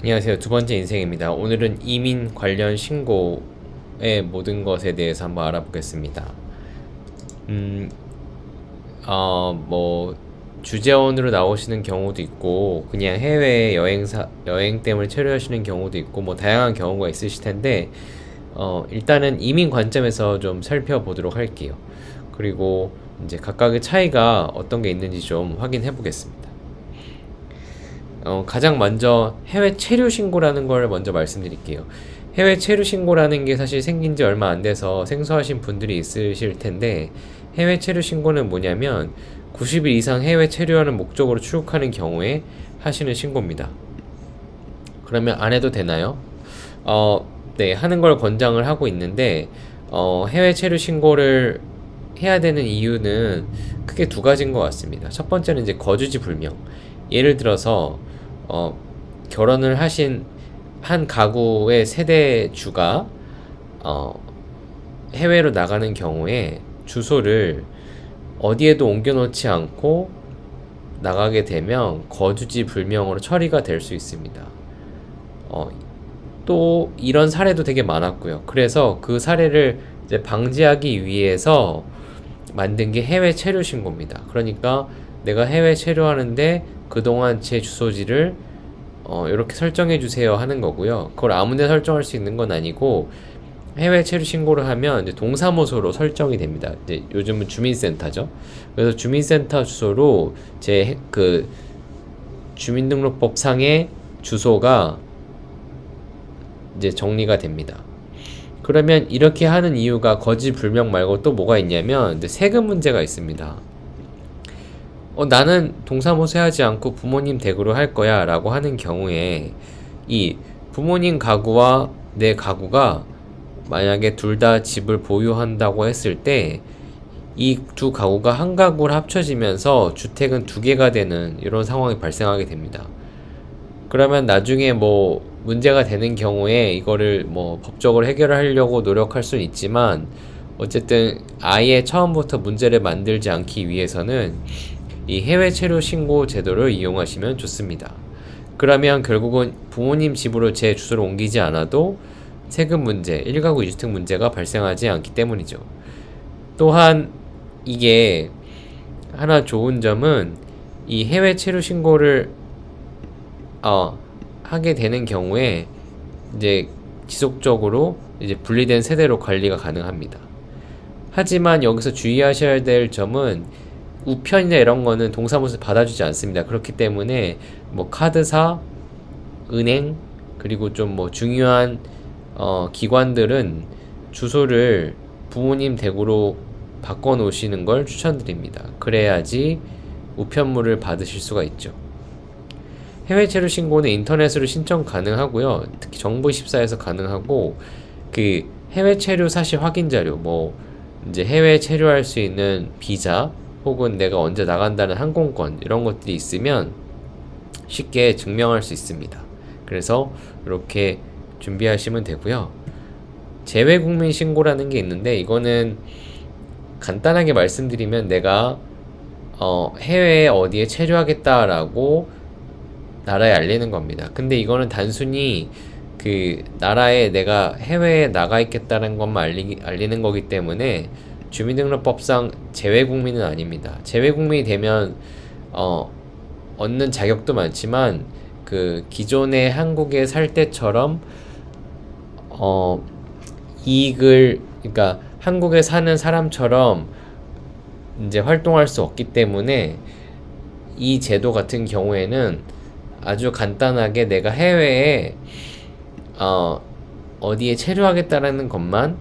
안녕하세요. 두 번째 인생입니다. 오늘은 이민 관련 신고의 모든 것에 대해서 한번 알아보겠습니다. 음, 뭐, 주재원으로 나오시는 경우도 있고, 그냥 해외 여행 때문에 체류하시는 경우도 있고, 뭐, 다양한 경우가 있으실 텐데, 일단은 이민 관점에서 좀 살펴보도록 할게요. 그리고 이제 각각의 차이가 어떤 게 있는지 좀 확인해 보겠습니다. 가장 먼저 해외 체류 신고라는 걸 먼저 말씀드릴게요. 해외 체류 신고라는 게 사실 생긴 지 얼마 안 돼서 생소하신 분들이 있으실 텐데, 해외 체류 신고는 뭐냐면 90일 이상 해외 체류하는 목적으로 출국하는 경우에 하시는 신고입니다. 그러면 안 해도 되나요? 네, 하는 걸 권장을 하고 있는데, 해외 체류 신고를 해야 되는 이유는 크게 두 가지인 것 같습니다. 첫 번째는 이제 거주지 불명. 예를 들어서 어, 결혼을 하신 한 가구의 세대주가 어, 해외로 나가는 경우에 주소를 어디에도 옮겨놓지 않고 나가게 되면 거주지 불명으로 처리가 될 수 있습니다. 어, 또 이런 사례도 되게 많았고요. 그래서 그 사례를 이제 방지하기 위해서 만든 게 해외 체류 신고입니다. 그러니까 내가 해외 체류하는데 그동안 제 주소지를 이렇게 설정해 주세요 하는 거고요. 그걸 아무데나 설정할 수 있는 건 아니고 해외 체류 신고를 하면 이제 동사무소로 설정이 됩니다. 이제 요즘은 주민센터죠. 그래서 주민센터 주소로 제 그 주민등록법상의 주소가 이제 정리가 됩니다. 그러면 이렇게 하는 이유가 거지 불명 말고 또 뭐가 있냐면 이제 세금 문제가 있습니다. 나는 동사무소 하지 않고 부모님 댁으로 할 거야 라고 하는 경우에 이 부모님 가구와 내 가구가 만약에 둘 다 집을 보유한다고 했을 때 이 두 가구가 한 가구로 합쳐지면서 주택은 두 개가 되는 이런 상황이 발생하게 됩니다. 그러면 나중에 뭐 문제가 되는 경우에 이거를 뭐 법적으로 해결하려고 노력할 수는 있지만 어쨌든 아예 처음부터 문제를 만들지 않기 위해서는 이 해외 체류 신고 제도를 이용하시면 좋습니다. 그러면 결국은 부모님 집으로 제 주소를 옮기지 않아도 세금 문제, 1가구 2주택 문제가 발생하지 않기 때문이죠. 또한 이게 하나 좋은 점은 이 해외 체류 신고를 하게 되는 경우에 이제 지속적으로 이제 분리된 세대로 관리가 가능합니다. 하지만 여기서 주의하셔야 될 점은 우편이나 이런 거는 동사무소 받아주지 않습니다. 그렇기 때문에 뭐 카드사, 은행, 그리고 좀 뭐 중요한 기관들은 주소를 부모님 댁으로 바꿔 놓으시는 걸 추천드립니다. 그래야지 우편물을 받으실 수가 있죠. 해외 체류 신고는 인터넷으로 신청 가능하고요. 특히 정부24에서 가능하고 그 해외 체류 사실 확인 자료 뭐 이제 해외 체류할 수 있는 비자 혹은 내가 언제 나간다는 항공권 이런 것들이 있으면 쉽게 증명할 수 있습니다. 그래서 이렇게 준비하시면 되고요. 재외국민 신고라는 게 있는데 이거는 간단하게 말씀드리면 내가 해외에 어디에 체류하겠다라고 나라에 알리는 겁니다. 근데 이거는 단순히 그 나라에 내가 해외에 나가 있겠다는 것만 알리는 거기 때문에 주민등록법상 재외국민은 아닙니다. 재외국민이 되면 얻는 자격도 많지만 그 기존에 한국에 살 때처럼 이익을 그러니까 한국에 사는 사람처럼 이제 활동할 수 없기 때문에 이 제도 같은 경우에는 아주 간단하게 내가 해외에 어디에 체류하겠다라는 것만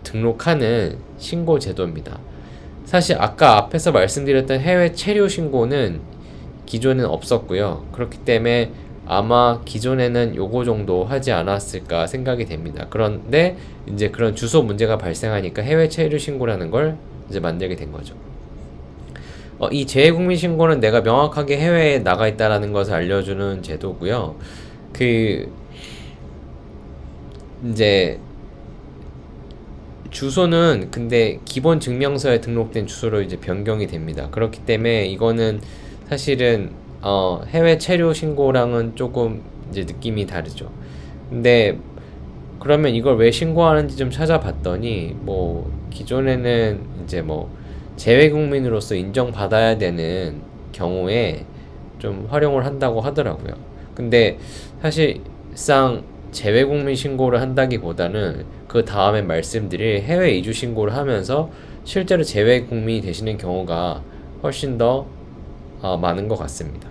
등록하는 신고 제도입니다. 사실 아까 앞에서 말씀드렸던 해외 체류 신고는 기존엔 없었고요. 그렇기 때문에 아마 기존에는 요거 정도 하지 않았을까 생각이 됩니다. 그런데 이제 그런 주소 문제가 발생하니까 해외 체류 신고라는 걸 이제 만들게 된 거죠. 이 재외국민 신고는 내가 명확하게 해외에 나가 있다라는 것을 알려주는 제도고요. 그 이제 주소는 근데 기본 증명서에 등록된 주소로 이제 변경이 됩니다. 그렇기 때문에 이거는 사실은 해외 체류 신고랑은 조금 이제 느낌이 다르죠. 근데 그러면 이걸 왜 신고하는지 좀 찾아봤더니 뭐 기존에는 이제 뭐 재외국민으로서 인정받아야 되는 경우에 좀 활용을 한다고 하더라고요. 근데 사실상 재외국민 신고를 한다기보다는 그 다음에 말씀드릴 해외 이주 신고를 하면서 실제로 재외국민이 되시는 경우가 훨씬 더 많은 것 같습니다.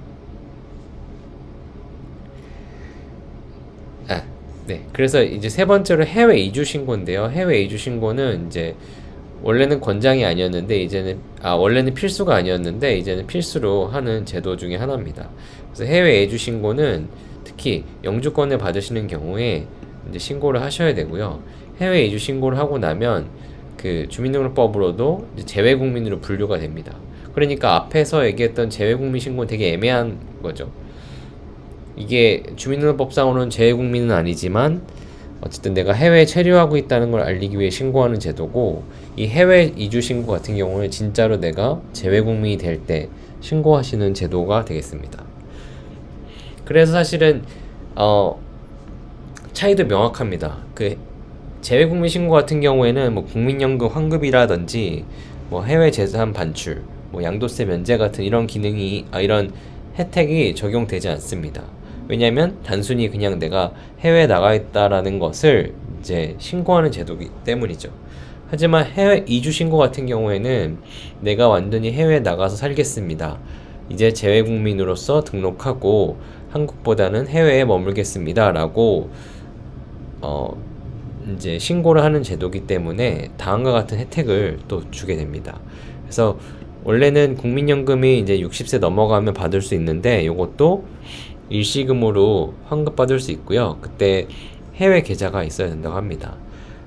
아, 네. 그래서 이제 세 번째로 해외 이주 신고인데요. 해외 이주 신고는 이제 원래는 권장이 아니었는데 원래는 필수가 아니었는데 이제는 필수로 하는 제도 중에 하나입니다. 그래서 해외 이주 신고는 특히 영주권을 받으시는 경우에 이제 신고를 하셔야 되고요. 해외 이주 신고를 하고 나면 그 주민등록법으로도 이제 재외국민으로 분류가 됩니다. 그러니까 앞에서 얘기했던 재외국민 신고는 되게 애매한 거죠. 이게 주민등록법상으로는 재외국민은 아니지만 어쨌든 내가 해외에 체류하고 있다는 걸 알리기 위해 신고하는 제도고, 이 해외 이주 신고 같은 경우는 진짜로 내가 재외국민이 될 때 신고하시는 제도가 되겠습니다. 그래서 사실은 차이도 명확합니다. 그 재외국민 신고 같은 경우에는 뭐 국민연금 환급이라든지 뭐 해외 재산 반출, 뭐 양도세 면제 같은 이런 이런 혜택이 적용되지 않습니다. 왜냐하면 단순히 그냥 내가 해외에 나가 있다라는 것을 이제 신고하는 제도이기 때문이죠. 하지만 해외 이주 신고 같은 경우에는 내가 완전히 해외에 나가서 살겠습니다, 이제 재외국민으로서 등록하고 한국보다는 해외에 머물겠습니다 라고 이제 신고를 하는 제도이기 때문에 다음과 같은 혜택을 또 주게 됩니다. 그래서 원래는 국민연금이 이제 60세 넘어가면 받을 수 있는데 이것도 일시금으로 환급받을 수 있고요. 그때 해외 계좌가 있어야 된다고 합니다.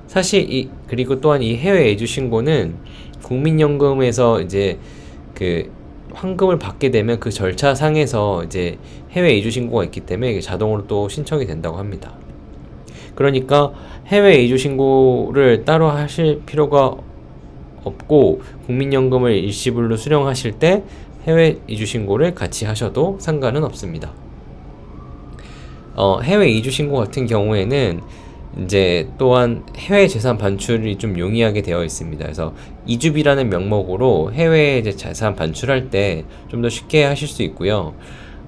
사실 그리고 또한 이 해외 이주 신고는 국민연금에서 이제 그 환급을 받게 되면 그 절차상에서 이제 해외 이주 신고가 있기 때문에 이게 자동으로 또 신청이 된다고 합니다. 그러니까 해외 이주 신고를 따로 하실 필요가 없고 국민연금을 일시불로 수령하실 때 해외 이주 신고를 같이 하셔도 상관은 없습니다. 해외 이주 신고 같은 경우에는 이제 또한 해외 재산 반출이 좀 용이하게 되어 있습니다. 그래서 이주비라는 명목으로 해외에 이제 재산 반출할 때 좀 더 쉽게 하실 수 있고요.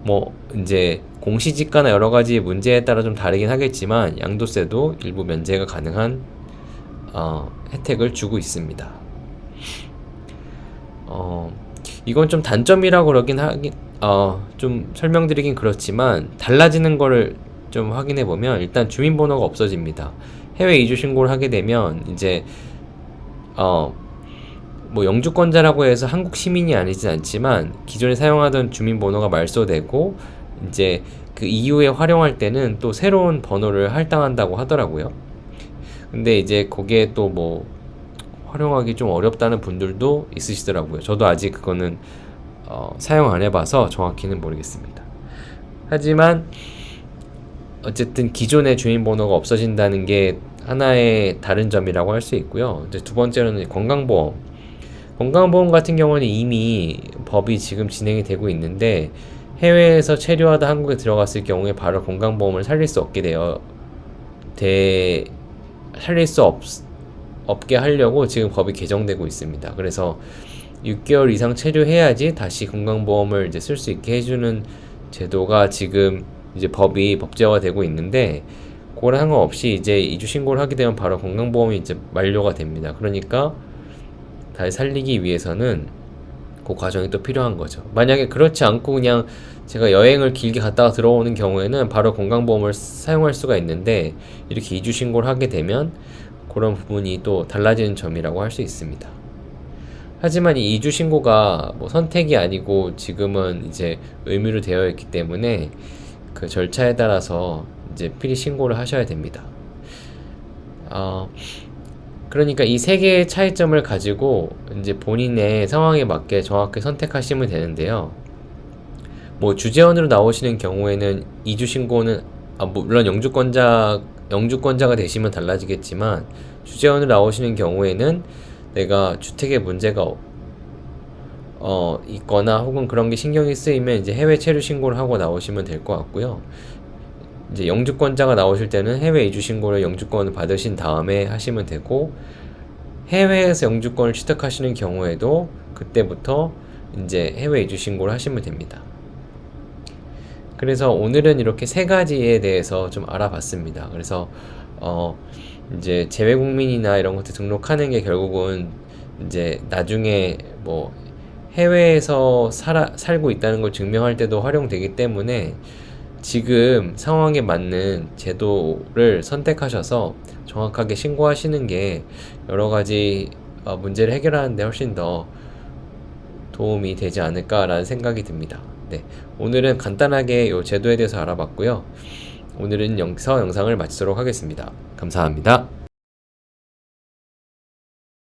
뭐 이제 공시지가나 여러 가지 문제에 따라 좀 다르긴 하겠지만 양도세도 일부 면제가 가능한 혜택을 주고 있습니다. 이건 좀 단점이라고 그러긴 좀 설명드리긴 그렇지만 달라지는 거를 좀 확인해 보면 일단 주민번호가 없어집니다. 해외 이주 신고를 하게 되면 이제 뭐 영주권자라고 해서 한국 시민이 아니진 않지만 기존에 사용하던 주민번호가 말소되고 이제 그 이후에 활용할 때는 또 새로운 번호를 할당한다고 하더라고요. 근데 이제 거기에 또 뭐 활용하기 좀 어렵다는 분들도 있으시더라고요. 저도 아직 그거는 사용 안 해봐서 정확히는 모르겠습니다. 하지만 어쨌든 기존의 주민번호가 없어진다는 게 하나의 다른 점이라고 할 수 있고요. 이제 두 번째로는 건강보험. 건강보험 같은 경우는 이미 법이 지금 진행이 되고 있는데 해외에서 체류하다 한국에 들어갔을 경우에 바로 건강보험을 살릴 수 없게 하려고 지금 법이 개정되고 있습니다. 그래서 6개월 이상 체류해야지 다시 건강보험을 이제 쓸 수 있게 해주는 제도가 지금 이제 법이 법제화되고 있는데 그거랑 상관없이 이제 이주 신고를 하게 되면 바로 건강보험이 이제 만료가 됩니다. 그러니까 다시 살리기 위해서는 그 과정이 또 필요한 거죠. 만약에 그렇지 않고 그냥 제가 여행을 길게 갔다가 들어오는 경우에는 바로 건강보험을 사용할 수가 있는데 이렇게 이주 신고를 하게 되면 그런 부분이 또 달라지는 점이라고 할 수 있습니다. 하지만 이 이주 신고가 뭐 선택이 아니고 지금은 이제 의무로 되어 있기 때문에 그 절차에 따라서 이제 필히 신고를 하셔야 됩니다. 그러니까 이 세 개의 차이점을 가지고 이제 본인의 상황에 맞게 정확히 선택하시면 되는데요. 뭐 주재원으로 나오시는 경우에는 이주 신고는 물론 영주권자가 되시면 달라지겠지만 주재원으로 나오시는 경우에는 내가 주택에 문제가 있거나 혹은 그런 게 신경이 쓰이면 이제 해외 체류 신고를 하고 나오시면 될 것 같고요. 이제 영주권자가 나오실 때는 해외 이주 신고를 영주권을 받으신 다음에 하시면 되고, 해외에서 영주권을 취득하시는 경우에도 그때부터 이제 해외 이주 신고를 하시면 됩니다. 그래서 오늘은 이렇게 세 가지에 대해서 좀 알아봤습니다. 그래서 이제 재외국민이나 이런 것들 등록하는 게 결국은 이제 나중에 뭐 해외에서 살고 있다는 걸 증명할 때도 활용되기 때문에 지금 상황에 맞는 제도를 선택하셔서 정확하게 신고하시는 게 여러 가지 문제를 해결하는 데 훨씬 더 도움이 되지 않을까라는 생각이 듭니다. 네, 오늘은 간단하게 이 제도에 대해서 알아봤고요. 오늘은 여기서 영상을 마치도록 하겠습니다. 감사합니다.